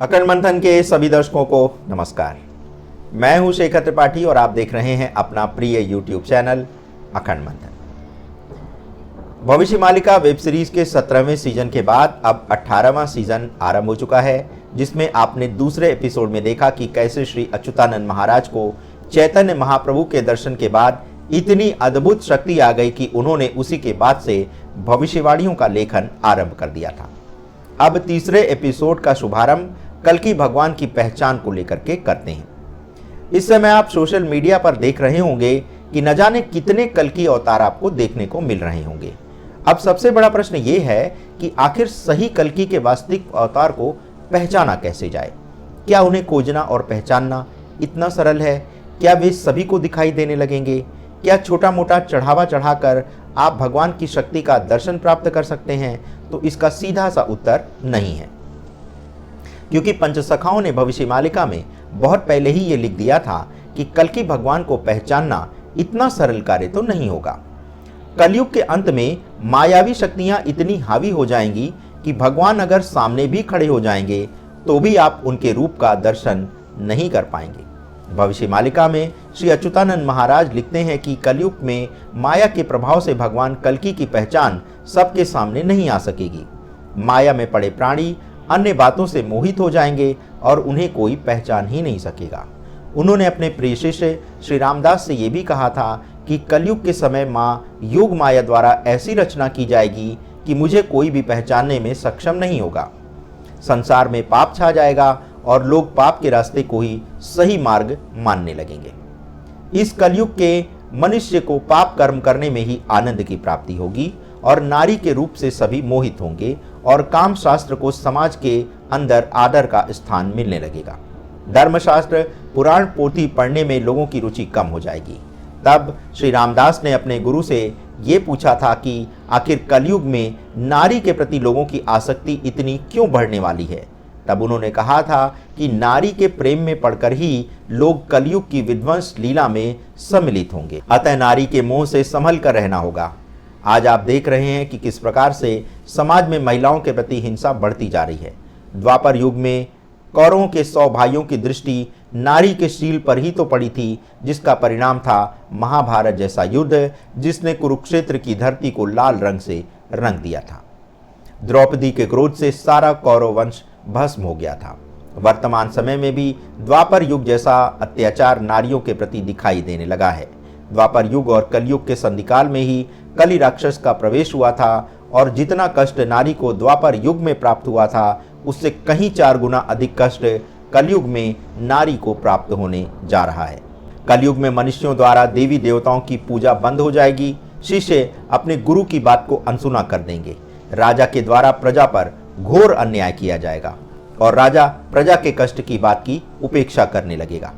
अखंड मंथन के सभी दर्शकों को नमस्कार। मैं हूं शेखर त्रिपाठी और आप देख रहे हैं अपना प्रिय यूट्यूब चैनल अखंड मंथन। भविष्य मालिका वेब सीरीज के 17वें सीजन के बाद अब 18वां सीजन आरंभ हो चुका है, जिसमें आपने दूसरे एपिसोड में देखा कि कैसे श्री अच्युतानंद महाराज को चैतन्य महाप्रभु के दर्शन के बाद इतनी अद्भुत शक्ति आ गई कि उन्होंने उसी के बाद से भविष्यवाणियों का लेखन आरंभ कर दिया था। अब तीसरे एपिसोड का शुभारंभ कल्कि भगवान की पहचान को लेकर के करते हैं। इस समय आप सोशल मीडिया पर देख रहे होंगे कि न जाने कितने कल्कि अवतार आपको देखने को मिल रहे होंगे। अब सबसे बड़ा प्रश्न ये है कि आखिर सही कल्कि के वास्तविक अवतार को पहचाना कैसे जाए। क्या उन्हें खोजना और पहचानना इतना सरल है? क्या वे सभी को दिखाई देने लगेंगे? क्या छोटा मोटा चढ़ावा चढ़ाकर आप भगवान की शक्ति का दर्शन प्राप्त कर सकते हैं? तो इसका सीधा सा उत्तर नहीं है, क्योंकि पंचसखाओं ने भविष्य मालिका में बहुत पहले ही ये लिख दिया था कि कल्कि भगवान को पहचानना इतना सरल कार्य तो नहीं होगा। कलयुग के अंत में मायावी शक्तियां इतनी हावी हो जाएंगी कि भगवान अगर सामने भी खड़े हो जाएंगे तो भी आप उनके रूप का दर्शन नहीं कर पाएंगे। भविष्य मालिका में श्री अच्युतानंद महाराज लिखते हैं कि कलयुग में माया के प्रभाव से भगवान कल्कि की पहचान सबके सामने नहीं आ सकेगी। माया में पड़े प्राणी अन्य बातों से मोहित हो जाएंगे और उन्हें कोई पहचान ही नहीं सकेगा। उन्होंने अपने प्रिय शिष्य श्री रामदास से ये भी कहा था कि कलयुग के समय माँ योग माया द्वारा ऐसी रचना की जाएगी कि मुझे कोई भी पहचानने में सक्षम नहीं होगा। संसार में पाप छा जाएगा और लोग पाप के रास्ते को ही सही मार्ग मानने लगेंगे। इस कलयुग के मनुष्य को पाप कर्म करने में ही आनंद की प्राप्ति होगी और नारी के रूप से सभी मोहित होंगे और काम शास्त्र को समाज के अंदर आदर का स्थान मिलने लगेगा। धर्मशास्त्र पुराण पोथी पढ़ने में लोगों की रुचि कम हो जाएगी। तब श्री रामदास ने अपने गुरु से ये पूछा था कि आखिर कलयुग में नारी के प्रति लोगों की आसक्ति इतनी क्यों बढ़ने वाली है। तब उन्होंने कहा था कि नारी के प्रेम में पड़कर ही लोग कलयुग की विध्वंस लीला में सम्मिलित होंगे। अतः नारी के मोह से संभल कर रहना होगा। आज आप देख रहे हैं कि किस प्रकार से समाज में महिलाओं के प्रति हिंसा बढ़ती जा रही है। द्वापर युग में कौरवों के 100 भाइयों की दृष्टि नारी के शील पर ही तो पड़ी थी, जिसका परिणाम था महाभारत जैसा युद्ध, जिसने कुरुक्षेत्र की धरती को लाल रंग से रंग दिया था। द्रौपदी के क्रोध से सारा कौरव वंश भस्म हो गया था। वर्तमान समय में भी द्वापर युग जैसा अत्याचार नारियों के प्रति दिखाई देने लगा है। द्वापर युग और कलयुग के संधिकाल में ही कली राक्षस का प्रवेश हुआ था और जितना कष्ट नारी को द्वापर युग में प्राप्त हुआ था, उससे कहीं 4 गुना अधिक कष्ट कलयुग में नारी को प्राप्त होने जा रहा है। कलयुग में मनुष्यों द्वारा देवी देवताओं की पूजा बंद हो जाएगी। शिष्य अपने गुरु की बात को अनसुना कर देंगे। राजा के द्वारा प्रजा पर घोर अन्याय किया जाएगा और राजा प्रजा के कष्ट की बात की उपेक्षा करने लगेगा।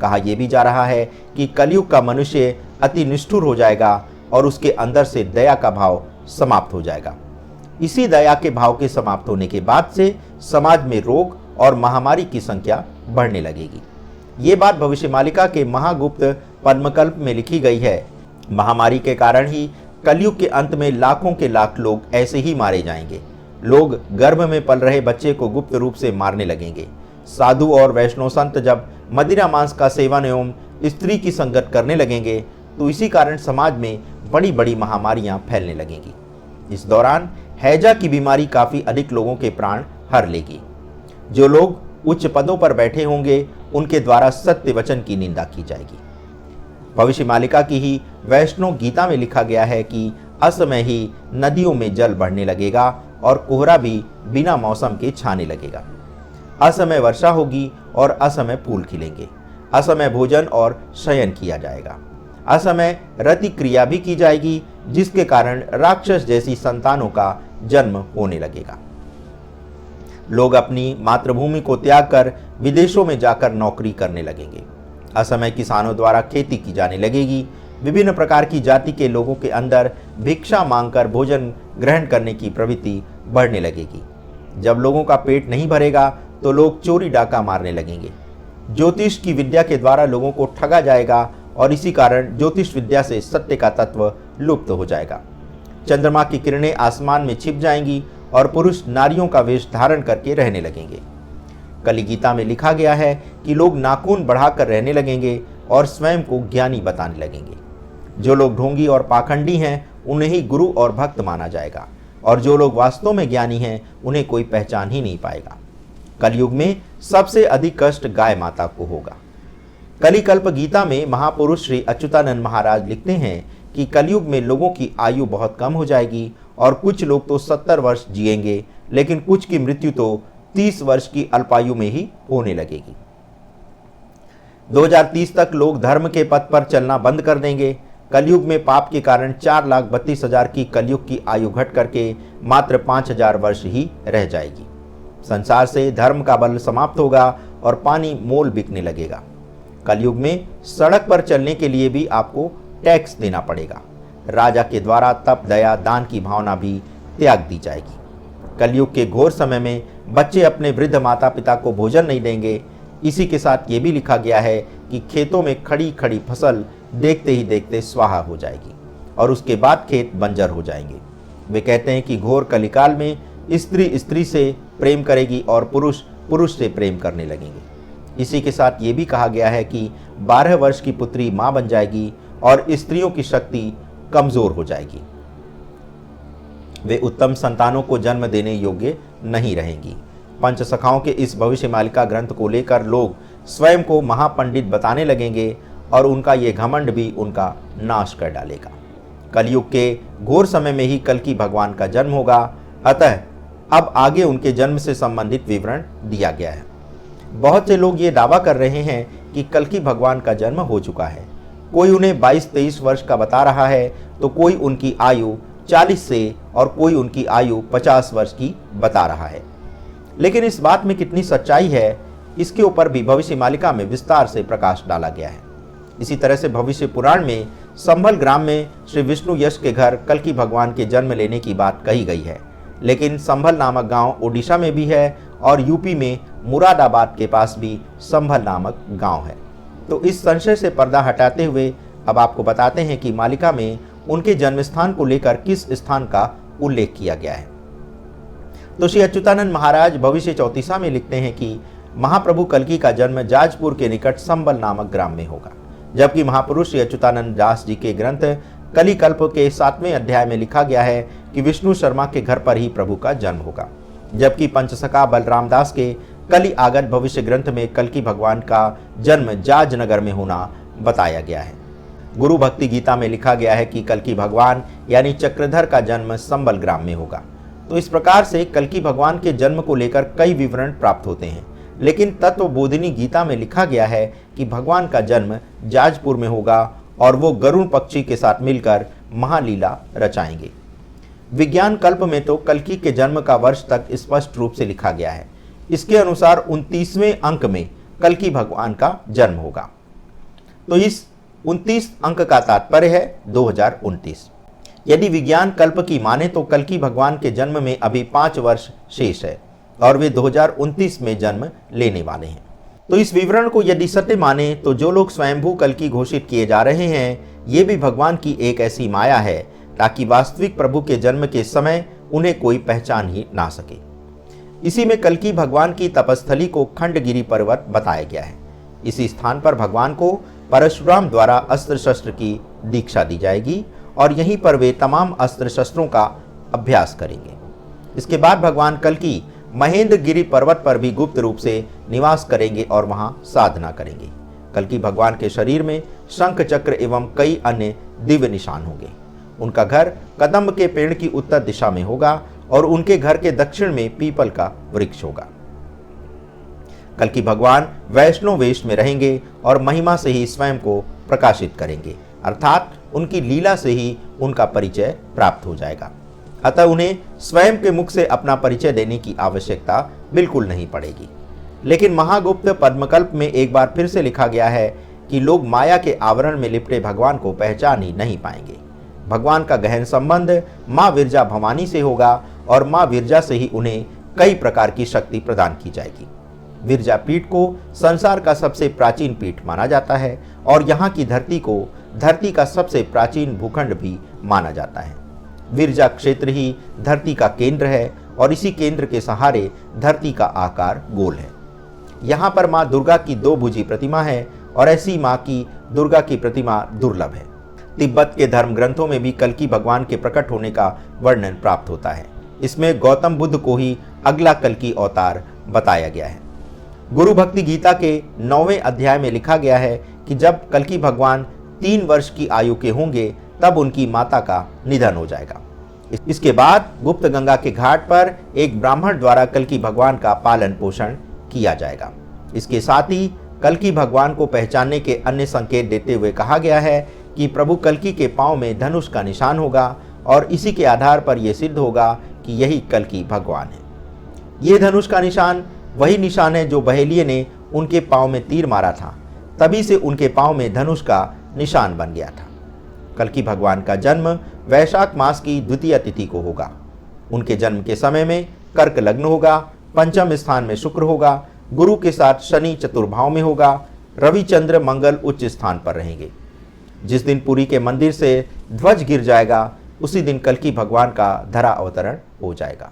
कहा यह भी जा रहा है कि कलयुग का मनुष्य अति निष्ठुर हो जाएगा और उसके अंदर से दया का भाव समाप्त हो जाएगा। इसी दया के भाव के समाप्त होने के बाद से समाज में रोग और महामारी की संख्या बढ़ने लगेगी। ये बात भविष्य मालिका के महागुप्त पद्मकल्प में लिखी गई है। महामारी के कारण ही कलयुग के अंत में लाखों के लाख लोग ऐसे ही मारे जाएंगे। लोग गर्भ में पल रहे बच्चे को गुप्त रूप से मारने लगेंगे। साधु और वैष्णव संत जब मदिरा मांस का सेवन एवं स्त्री की संगत करने लगेंगे तो इसी कारण समाज में बड़ी बड़ी महामारियां फैलने लगेंगी। इस दौरान हैजा की बीमारी काफी अधिक लोगों के प्राण हर लेगी। जो लोग उच्च पदों पर बैठे होंगे उनके द्वारा सत्य वचन की निंदा की जाएगी। भविष्य मालिका की ही वैष्णव गीता में लिखा गया है कि असमय ही नदियों में जल बढ़ने लगेगा और कोहरा भी बिना मौसम के छाने लगेगा। असमय वर्षा होगी और असमय फूल खिलेंगे। असमय भोजन और शयन किया जाएगा। असमय रति क्रिया भी की जाएगी, जिसके कारण राक्षस जैसी संतानों का जन्म होने लगेगा। लोग अपनी मातृभूमि को त्याग कर विदेशों में जाकर नौकरी करने लगेंगे। असमय किसानों द्वारा खेती की जाने लगेगी। विभिन्न प्रकार की जाति के लोगों के अंदर भिक्षा मांगकर भोजन ग्रहण करने की प्रवृत्ति बढ़ने लगेगी। जब लोगों का पेट नहीं भरेगा तो लोग चोरी डाका मारने लगेंगे। ज्योतिष की विद्या के द्वारा लोगों को ठगा जाएगा और इसी कारण ज्योतिष विद्या से सत्य का तत्व लुप्त हो जाएगा। चंद्रमा की किरणें आसमान में छिप जाएंगी और पुरुष नारियों का वेश धारण करके रहने लगेंगे। कलि गीता में लिखा गया है कि लोग नाखून बढ़ाकर रहने लगेंगे और स्वयं को ज्ञानी बताने लगेंगे। जो लोग ढोंगी और पाखंडी हैं उन्हें ही गुरु और भक्त माना जाएगा, और जो लोग वास्तव में ज्ञानी हैं उन्हें कोई पहचान ही नहीं पाएगा। कलयुग में सबसे अधिक कष्ट गाय माता को होगा। कलिकल्प गीता में महापुरुष श्री अच्युतानंद महाराज लिखते हैं कि कलयुग में लोगों की आयु बहुत कम हो जाएगी और कुछ लोग तो 70 वर्ष जिएंगे, लेकिन कुछ की मृत्यु तो 30 वर्ष की अल्पायु में ही होने लगेगी। 2030 तक लोग धर्म के पथ पर चलना बंद कर देंगे। कलयुग में पाप के कारण 4,32,000 की कलयुग की आयु घट करके मात्र 5,000 वर्ष ही रह जाएगी। संसार से धर्म का बल समाप्त होगा और पानी मोल बिकने लगेगा। कलयुग में सड़क पर चलने के लिए भी आपको टैक्स देना पड़ेगा। राजा के द्वारा तप, दया, दान की भावना भी त्याग दी जाएगी। कलयुग के घोर समय में बच्चे अपने वृद्ध माता पिता को भोजन नहीं देंगे। इसी के साथ ये भी लिखा गया है कि खेतों में खड़ी खड़ी फसल देखते ही देखते स्वाहा हो जाएगी और उसके बाद खेत बंजर हो जाएंगे। वे कहते हैं कि घोर कलिकाल में स्त्री स्त्री से प्रेम करेगी और पुरुष पुरुष से प्रेम करने लगेंगे। इसी के साथ ये भी कहा गया है कि 12 वर्ष की पुत्री मां बन जाएगी और स्त्रियों की शक्ति कमजोर हो जाएगी। वे उत्तम संतानों को जन्म देने योग्य नहीं रहेंगी। पंचसखाओं के इस भविष्य मालिका ग्रंथ को लेकर लोग स्वयं को महापंडित बताने लगेंगे और उनका ये घमंड भी उनका नाश कर डालेगा। कलयुग के घोर समय में ही कल्कि भगवान का जन्म होगा। अतः अब आगे उनके जन्म से संबंधित विवरण दिया गया है। बहुत से लोग ये दावा कर रहे हैं कि कल्कि भगवान का जन्म हो चुका है। कोई उन्हें 22-23 वर्ष का बता रहा है तो कोई उनकी आयु 40 से और कोई उनकी आयु 50 वर्ष की बता रहा है। लेकिन इस बात में कितनी सच्चाई है, इसके ऊपर भी भविष्य मालिका में विस्तार से प्रकाश डाला गया है। इसी तरह से भविष्य पुराण में संभल ग्राम में श्री विष्णु यश के घर कल्कि भगवान के जन्म लेने की बात कही गई है। लेकिन संभल नामक गांव ओडिशा में भी है और यूपी में मुरादाबाद के पास भी संभल नामक गांव है। तो इस संशय से पर्दा हटाते हुए अब आपको बताते हैं कि मालिका में उनके जन्म स्थान को लेकर किस स्थान का उल्लेख किया गया है। तो श्री अच्युतानंद महाराज भविष्य चौतीसा में लिखते हैं कि महाप्रभु कल्कि का जन्म जाजपुर के निकट संभल नामक ग्राम में होगा, जबकि महापुरुष श्री अच्युतानंद दास जी के ग्रंथ कलिकल्प के 7वें अध्याय में लिखा गया है कि विष्णु शर्मा के घर पर ही प्रभु का जन्म होगा। जबकि पंचसखा बलराम दास के कलि आगत भविष्य ग्रंथ में कल्कि भगवान का जन्म जाज नगर में होना बताया गया है। गुरु भक्ति गीता में लिखा गया है कि कल्कि भगवान यानी चक्रधर का जन्म संबल ग्राम में होगा। तो इस प्रकार से कल्कि भगवान के जन्म को लेकर कई विवरण प्राप्त होते हैं, लेकिन तत्वबोधिनी गीता में लिखा गया है कि भगवान का जन्म जाजपुर में होगा और वो गरुड़ पक्षी के साथ मिलकर महालीला रचाएंगे। विज्ञान कल्प में तो कल्कि के जन्म का वर्ष तक स्पष्ट रूप से लिखा गया है। इसके अनुसार 29वें अंक में कल्कि भगवान का जन्म होगा। तो इस 29 अंक का तात्पर्य है 2029। यदि विज्ञान कल्प की माने तो कल्कि भगवान के जन्म में अभी 5 वर्ष शेष है और वे 2029 में जन्म लेने वाले हैं। तो इस विवरण को यदि सत्य माने तो जो लोग स्वयंभू कल्कि घोषित किए जा रहे हैं, ये भी भगवान की एक ऐसी माया है ताकि वास्तविक प्रभु के जन्म के समय उन्हें कोई पहचान ही ना सके। इसी में कल्कि भगवान की तपस्थली को खंडगिरी पर्वत बताया गया है। इसी स्थान पर भगवान को परशुराम द्वारा अस्त्र शस्त्र की दीक्षा दी जाएगी और यहीं पर वे तमाम अस्त्र शस्त्रों का अभ्यास करेंगे। इसके बाद भगवान कल्कि महेंद्रगिरी पर्वत पर भी गुप्त रूप से निवास करेंगे और वहां साधना करेंगे। कल्कि भगवान के शरीर में शंख चक्र एवं कई अन्य दिव्य निशान होंगे। उनका घर कदम्ब के पेड़ की उत्तर दिशा में होगा और उनके घर के दक्षिण में पीपल का वृक्ष होगा। कल्कि भगवान वैष्णव वेश में रहेंगे और महिमा से ही स्वयं को प्रकाशित करेंगे, अर्थात उनकी लीला से ही उनका परिचय प्राप्त हो जाएगा। अतः उन्हें स्वयं के मुख से अपना परिचय देने की आवश्यकता बिल्कुल नहीं पड़ेगी। लेकिन महागुप्त पद्मकल्प में एक बार फिर से लिखा गया है कि लोग माया के आवरण में लिपटे भगवान को पहचान ही नहीं पाएंगे। भगवान का गहन संबंध माँ विरजा भवानी से होगा और माँ विरजा से ही उन्हें कई प्रकार की शक्ति प्रदान की जाएगी। विरजा पीठ को संसार का सबसे प्राचीन पीठ माना जाता है और यहाँ की धरती को धरती का सबसे प्राचीन भूखंड भी माना जाता है। विरजा क्षेत्र ही धरती का केंद्र है और इसी केंद्र के सहारे धरती का आकार गोल है। यहाँ पर माँ दुर्गा की 2 भुजी प्रतिमा है और ऐसी माँ की दुर्गा की प्रतिमा दुर्लभ है। तिब्बत के धर्म ग्रंथों में भी कल्कि भगवान के प्रकट होने का वर्णन प्राप्त होता है। इसमें गौतम बुद्ध को ही अगला कल्कि अवतार बताया गया है। गुरु भक्ति गीता के 9वें अध्याय में लिखा गया है कि जब कल्कि भगवान 3 वर्ष की आयु के होंगे तब उनकी माता का निधन हो जाएगा। इसके बाद गुप्त गंगा के घाट पर एक ब्राह्मण द्वारा कल्कि भगवान का पालन पोषण किया जाएगा। इसके साथ ही कल्कि भगवान को पहचानने के अन्य संकेत देते हुए कहा गया है कि प्रभु कल्कि के पांव में धनुष का निशान होगा और इसी के आधार पर यह सिद्ध होगा कि यही कल्कि भगवान है। ये धनुष का निशान वही निशान है जो बहेलिये ने उनके पांव में तीर मारा था, तभी से उनके पांव में धनुष का निशान बन गया था। कल्कि भगवान का जन्म वैशाख मास की द्वितीय तिथि को होगा। उनके जन्म के समय में कर्क लग्न होगा, पंचम स्थान में शुक्र होगा, गुरु के साथ शनि चतुर्भाव में होगा, रवि चंद्र मंगल उच्च स्थान पर रहेंगे। जिस दिन पुरी के मंदिर से ध्वज गिर जाएगा उसी दिन कल्कि भगवान का धरा अवतरण हो जाएगा।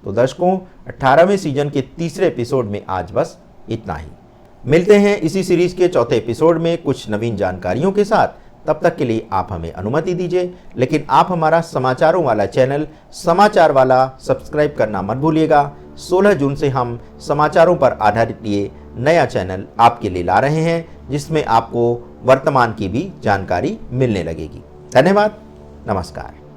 तो दर्शकों, 18वें सीजन के तीसरे एपिसोड में आज बस इतना ही। मिलते हैं इसी सीरीज के चौथे एपिसोड में कुछ नवीन जानकारियों के साथ। तब तक के लिए आप हमें अनुमति दीजिए, लेकिन आप हमारा समाचारों वाला चैनल समाचार वाला सब्सक्राइब करना मत भूलिएगा। 16 जून से हम समाचारों पर आधारित ये नया चैनल आपके लिए ला रहे हैं, जिसमें आपको वर्तमान की भी जानकारी मिलने लगेगी। धन्यवाद, नमस्कार।